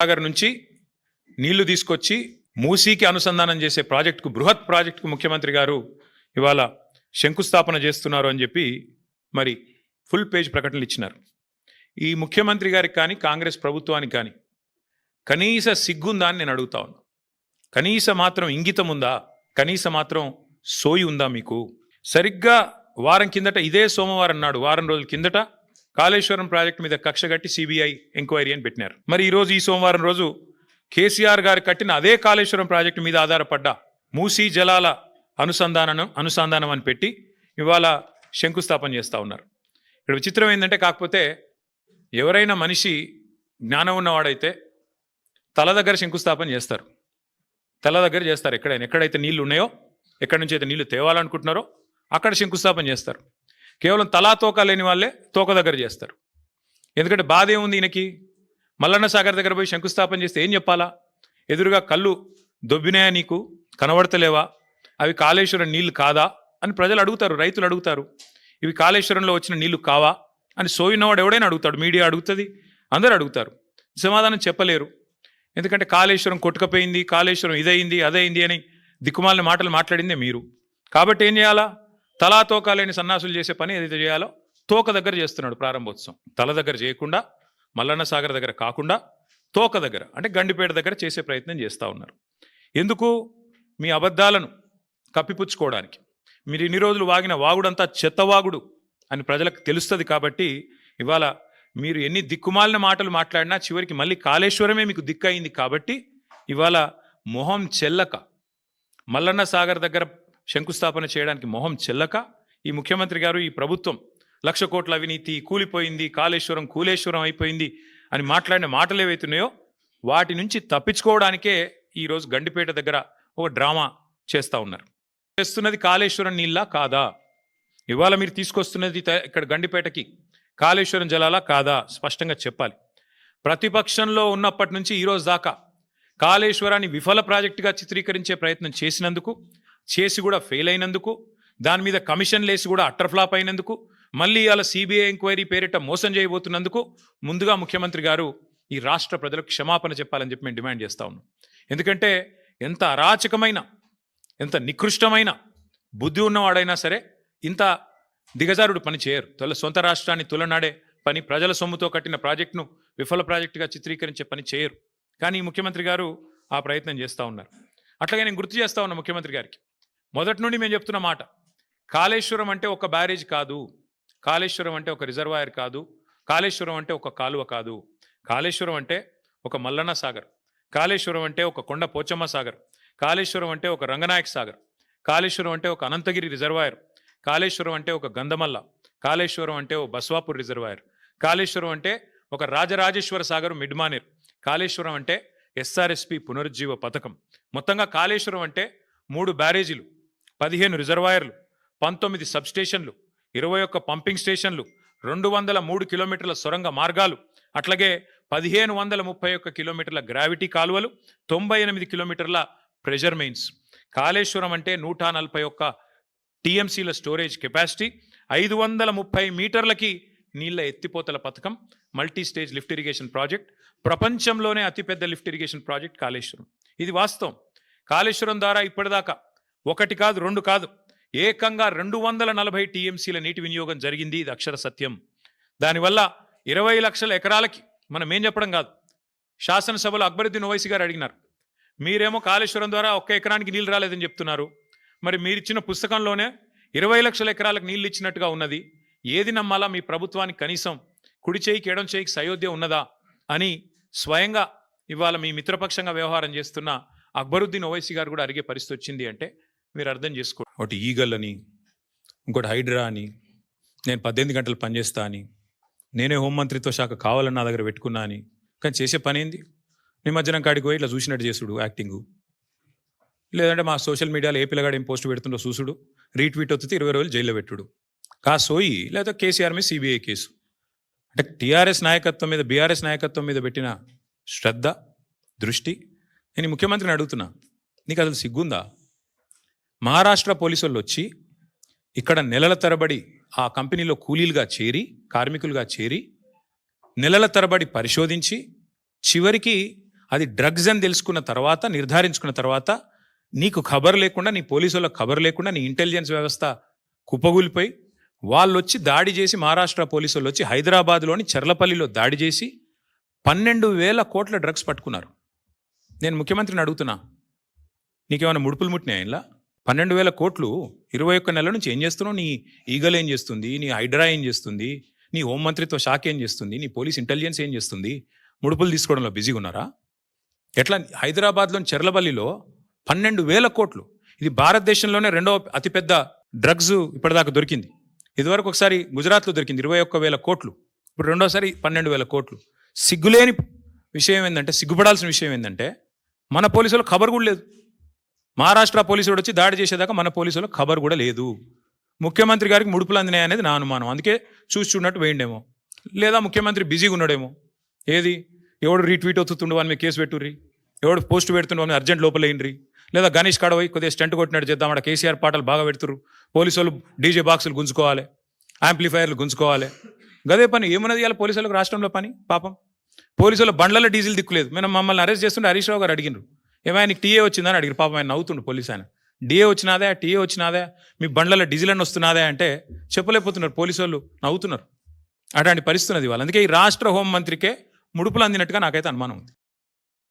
సాగర్ నుంచి నీళ్లు తీసుకొచ్చి మూసీకి అనుసంధానం చేసే ప్రాజెక్టుకు, బృహత్ ప్రాజెక్టుకు ముఖ్యమంత్రి గారు ఇవాళ శంకుస్థాపన చేస్తున్నారు అని చెప్పి మరి ఫుల్ పేజ్ ప్రకటనలు ఇచ్చినారు. ఈ ముఖ్యమంత్రి గారికి కానీ కాంగ్రెస్ ప్రభుత్వానికి కానీ కనీస సిగ్గుందా అని నేను అడుగుతా ఉన్నా. కనీస మాత్రం ఇంగితం ఉందా? కనీస మాత్రం సోయి ఉందా మీకు? సరిగ్గా వారం కిందట, ఇదే సోమవారం నాడు, వారం రోజుల కిందట కాళేశ్వరం ప్రాజెక్టు మీద కక్ష కట్టి సిబిఐ ఎంక్వైరీ అని పెట్టినారు. మరి ఈరోజు ఈ సోమవారం రోజు కేసీఆర్ గారు కట్టిన అదే కాళేశ్వరం ప్రాజెక్టు మీద ఆధారపడ్డ మూసీ జలాల అనుసంధానం అని పెట్టి ఇవాళ శంకుస్థాపన చేస్తూ ఉన్నారు. ఇక్కడ విచిత్రం ఏంటంటే, కాకపోతే ఎవరైనా మనిషి జ్ఞానం ఉన్నవాడైతే తల దగ్గర శంకుస్థాపన చేస్తారు. తల దగ్గర చేస్తారు. ఎక్కడైతే నీళ్లు ఉన్నాయో, ఎక్కడి నుంచి అయితే నీళ్లు తేవాలనుకుంటున్నారో అక్కడ శంకుస్థాపన చేస్తారు. కేవలం తలా తోక లేని వాళ్ళే తోక దగ్గర చేస్తారు. ఎందుకంటే బాధ ఏముంది ఈయనకి? మల్లన్న సాగర్ దగ్గర పోయి శంకుస్థాపన చేస్తే ఏం చెప్పాలా? ఎదురుగా కళ్ళు దొబ్బినాయా, నీకు కనబడతలేవా, అవి కాళేశ్వరం నీళ్లు కాదా అని ప్రజలు అడుగుతారు, రైతులు అడుగుతారు. ఇవి కాళేశ్వరంలో వచ్చిన నీళ్లు కావా అని సోయినవాడు ఎవడైనా అడుగుతాడు, మీడియా అడుగుతుంది, అందరు అడుగుతారు. సమాధానం చెప్పలేరు. ఎందుకంటే కాళేశ్వరం కొట్టుకపోయింది, కాళేశ్వరం ఇదయింది అదైంది అని దిక్కుమాలిన మాటలు మాట్లాడిందే మీరు. కాబట్టి ఏం చేయాలా? తలా తోక లేని సన్నాసులు చేసే పని ఏదైతే చేయాలో తోక దగ్గర చేస్తున్నాడు ప్రారంభోత్సవం. తల దగ్గర చేయకుండా, మల్లన్న సాగర్ దగ్గర కాకుండా తోక దగ్గర, అంటే గండిపేట దగ్గర చేసే ప్రయత్నం చేస్తూ ఉన్నారు. ఎందుకు? మీ అబద్ధాలను కప్పిపుచ్చుకోవడానికి. మీరు ఇన్ని రోజులు వాగిన వాగుడంతా చెత్తవాగుడు అని ప్రజలకు తెలుస్తుంది. కాబట్టి ఇవాళ మీరు ఎన్ని దిక్కుమాలిన మాటలు మాట్లాడినా చివరికి మళ్ళీ కాళేశ్వరమే మీకు దిక్కయింది. కాబట్టి ఇవాళ మొహం చెల్లక, మల్లన్న సాగర్ దగ్గర శంకుస్థాపన చేయడానికి మొహం చెల్లక ఈ ముఖ్యమంత్రి గారు, ఈ ప్రభుత్వం 1,00,000 కోట్ల అవినీతి, కూలిపోయింది, కాళేశ్వరం కూలేశ్వరం అయిపోయింది అని మాట్లాడిన మాటలు ఏవైతున్నాయో వాటి నుంచి తప్పించుకోవడానికే ఈరోజు గండిపేట దగ్గర ఒక డ్రామా చేస్తూ ఉన్నారు. చేస్తున్నది కాళేశ్వరం నీళ్ళ కాదా? ఇవాళ మీరు తీసుకొస్తున్నది ఇక్కడ గండిపేటకి కాళేశ్వరం జలాలా కాదా? స్పష్టంగా చెప్పాలి. ప్రతిపక్షంలో ఉన్నప్పటి నుంచి ఈరోజు దాకా కాళేశ్వరాన్ని విఫల ప్రాజెక్టుగా చిత్రీకరించే ప్రయత్నం చేసినందుకు, చేసి కూడా ఫెయిల్ అయినందుకు, దాని మీద కమిషన్ లేసి కూడా అట్టర్ ఫ్లాప్ అయినందుకు, మళ్ళీ ఇవాళ సిబిఐ ఎంక్వైరీ పేరిట మోసం చేయబోతున్నందుకు ముందుగా ముఖ్యమంత్రి గారు ఈ రాష్ట్ర ప్రజలకు క్షమాపణ చెప్పాలని చెప్పి మేము డిమాండ్ చేస్తా ఉన్నాం. ఎందుకంటే ఎంత అరాచకమైన, ఎంత నికృష్టమైన బుద్ధి ఉన్నవాడైనా సరే ఇంత దిగజారుడు పని చేయరు. సొంత రాష్ట్రాన్ని తులనాడే పని, ప్రజల సొమ్ముతో కట్టిన ప్రాజెక్టును విఫల ప్రాజెక్టుగా చిత్రీకరించే పని చేయరు. కానీ ముఖ్యమంత్రి గారు ఆ ప్రయత్నం చేస్తూ ఉన్నారు. అట్లాగే నేను గుర్తు చేస్తా ఉన్నా ముఖ్యమంత్రి గారికి, మొదటి నుండి మేము చెప్తున్న మాట, కాళేశ్వరం అంటే ఒక బ్యారేజ్ కాదు, కాళేశ్వరం అంటే ఒక రిజర్వాయర్ కాదు, కాళేశ్వరం అంటే ఒక కాలువ కాదు, కాళేశ్వరం అంటే ఒక మల్లన్న సాగర్, కాళేశ్వరం అంటే ఒక కొండ పోచమ్మ సాగర్, కాళేశ్వరం అంటే ఒక రంగనాయక సాగర్, కాళేశ్వరం అంటే ఒక అనంతగిరి రిజర్వాయర్, కాళేశ్వరం అంటే ఒక గంధమల్ల, కాళేశ్వరం అంటే ఒక బస్వాపూర్ రిజర్వాయర్, కాళేశ్వరం అంటే ఒక రాజరాజేశ్వర సాగర్ మిడ్మానేర్, కాళేశ్వరం అంటే ఎస్ఆర్ఎస్పి పునరుజ్జీవ పథకం. మొత్తంగా కాళేశ్వరం అంటే 3 బ్యారేజీలు, 15 రిజర్వాయర్లు, 19 సబ్స్టేషన్లు, 21 పంపింగ్ స్టేషన్లు, 203 కిలోమీటర్ల సొరంగ మార్గాలు, అట్లాగే 1531 కిలోమీటర్ల గ్రావిటీ కాలువలు, 98 కిలోమీటర్ల ప్రెషర్ మెయిన్స్. కాళేశ్వరం అంటే 141 టీఎంసీల స్టోరేజ్ కెపాసిటీ, 530 మీటర్లకి నీళ్ల ఎత్తిపోతల పథకం, multi stage lift irrigation project, ప్రపంచంలోనే అతిపెద్ద లిఫ్ట్ ఇరిగేషన్ ప్రాజెక్ట్ కాళేశ్వరం. ఇది వాస్తవం. కాళేశ్వరం ద్వారా ఇప్పటిదాకా 1 కాదు 2 కాదు, ఏకంగా 240 టీఎంసీల నీటి వినియోగం జరిగింది. ఇది అక్షర సత్యం. దానివల్ల 20 లక్షల ఎకరాలకి, మనం ఏం చెప్పడం కాదు, శాసనసభలో అక్బరుద్దీన్ ఓవైసీ గారు అడిగినారు, మీరేమో కాళేశ్వరం ద్వారా 1 ఎకరానికి నీళ్ళు రాలేదని చెప్తున్నారు, మరి మీరిచ్చిన పుస్తకంలోనే 20 లక్షల ఎకరాలకు నీళ్ళు ఇచ్చినట్టుగా ఉన్నది, ఏది నమ్మాలా? మీ ప్రభుత్వానికి కనీసం కుడి చేయికి ఎడం చేయికి సయోధ్య ఉన్నదా అని స్వయంగా ఇవాళ మీ మిత్రపక్షంగా వ్యవహారం చేస్తున్న అక్బరుద్దీన్ ఓవైసీ గారు కూడా అడిగే పరిస్థితి వచ్చింది అంటే మీరు అర్థం చేసుకో. ఒకటి ఈగల్ అని, ఇంకోటి హైడ్రా అని, నేను 18 గంటలు పనిచేస్తా అని, నేనే హోంమంత్రిత్వ శాఖ కావాలని నా దగ్గర పెట్టుకున్నా అని. కానీ చేసే పని ఏంది? నిమజ్జనం కాడికి పోయి ఇట్లా చూసినట్టు చేసుడు యాక్టింగు, లేదంటే మా సోషల్ మీడియాలో ఏ పిల్లగాడు ఏం పోస్ట్ పెడుతుండో చూసుడు, రీట్వీట్ వస్తే 20 రోజులు జైల్లో పెట్టుడు, సోయి లేదా కేసీఆర్ మీద సిబిఐ కేసు. అంటే టీఆర్ఎస్ నాయకత్వం మీద, బీఆర్ఎస్ నాయకత్వం మీద పెట్టిన శ్రద్ధ, దృష్టి. నేను ముఖ్యమంత్రిని అడుగుతున్నా, నీకు అసలు సిగ్గుందా? మహారాష్ట్ర పోలీసు వాళ్ళు వచ్చి ఇక్కడ నెలల తరబడి ఆ కంపెనీలో కూలీలుగా చేరి, కార్మికులుగా చేరి, నెలల తరబడి పరిశోధించి చివరికి అది డ్రగ్స్ అని తెలుసుకున్న తర్వాత, నిర్ధారించుకున్న తర్వాత నీకు ఖబర్ లేకుండా, నీ పోలీసులకు ఖబర్ లేకుండా, నీ ఇంటెలిజెన్స్ వ్యవస్థ కుప్పగూలిపోయి వాళ్ళు వచ్చి దాడి చేసి, మహారాష్ట్ర పోలీసులు వచ్చి హైదరాబాద్లోని చర్లపల్లిలో దాడి చేసి 12,000 కోట్ల డ్రగ్స్ పట్టుకున్నారు. నేను ముఖ్యమంత్రిని అడుగుతున్నా, నీకేమైనా ముడుపులు ముట్టినాయి ఇలా? 12,000 కోట్లు 21 నెలల నుంచి ఏం చేస్తున్నావు? నీ ఈగల్ ఏం చేస్తుంది? నీ హైడ్రా ఏం చేస్తుంది? నీ హోంమంత్రిత్వ శాఖ ఏం చేస్తుంది? నీ పోలీస్ ఇంటెలిజెన్స్ ఏం చేస్తుంది? ముడుపులు తీసుకోవడంలో బిజీగా ఉన్నారా? ఎట్లా? హైదరాబాద్లోని చెర్లపల్లిలో 12,000 కోట్లు. ఇది భారతదేశంలోనే రెండవ అతిపెద్ద డ్రగ్స్ ఇప్పటిదాకా దొరికింది. ఇదివరకు ఒకసారి గుజరాత్లో దొరికింది 21,000 కోట్లు. ఇప్పుడు రెండోసారి 12,000 కోట్లు. సిగ్గులేని విషయం ఏంటంటే, సిగ్గుపడాల్సిన విషయం ఏంటంటే, మన పోలీసులు ఖబర్ కూడా లేదు. మహారాష్ట్ర పోలీసులు వచ్చి దాడి చేసేదాకా మన పోలీసులకు ఖబర్ కూడా లేదు. ముఖ్యమంత్రి గారికి ముడుపులు అందినాయి అనేది నా అనుమానం. అందుకే చూసి చూడనట్టు వేయండేమో, లేదా ముఖ్యమంత్రి బిజీగా ఉన్నాడేమో. ఏది, ఎవడు రీట్వీట్ అవుతుండు వాని మీద కేసు పెట్టుర్రి, ఎవడు పోస్ట్ పెడుతుండు వాని అర్జెంట్ లోపల వేయండి, లేదా గణేష్ కాడ పోయి కొద్దిగా స్టంట్ కొట్టినట్టు చేద్దాం, అక్కడ కేసీఆర్ పాటలు బాగా పెడుతురు, పోలీసు వాళ్ళు డీజే బాక్సులు గుంజుకోవాలి, యాంప్లిఫైర్లు గుంజుకోవాలి. గదే పని ఏమన్నది ఇవాళ పోలీసులకు రాష్ట్రంలో పని? పాపం పోలీసుల బండ్లలో డీజిల్ దిక్కులేదు. మేము మమ్మల్ని అరెస్ట్ చేస్తుంటే హరీష్ రావు గారు అడిగినారు, ఏమైనా నీకు టీఏ వచ్చిందని అడిగారు. పాపం ఆయన నవ్వుతుండు పోలీసు ఆయన. డిఏ వచ్చినాదే, టీఏ వచ్చినాదే, మీ బండ్లలో డీజిల్ అని వస్తున్నాదే అంటే చెప్పలేకపోతున్నారు. పోలీసు వాళ్ళు నవ్వుతున్నారు. అట్లాంటి పరిస్థితి ఉన్నది వాళ్ళు. అందుకే ఈ రాష్ట్ర హోంమంత్రికే ముడుపులు అందినట్టుగా నాకైతే అనుమానం ఉంది.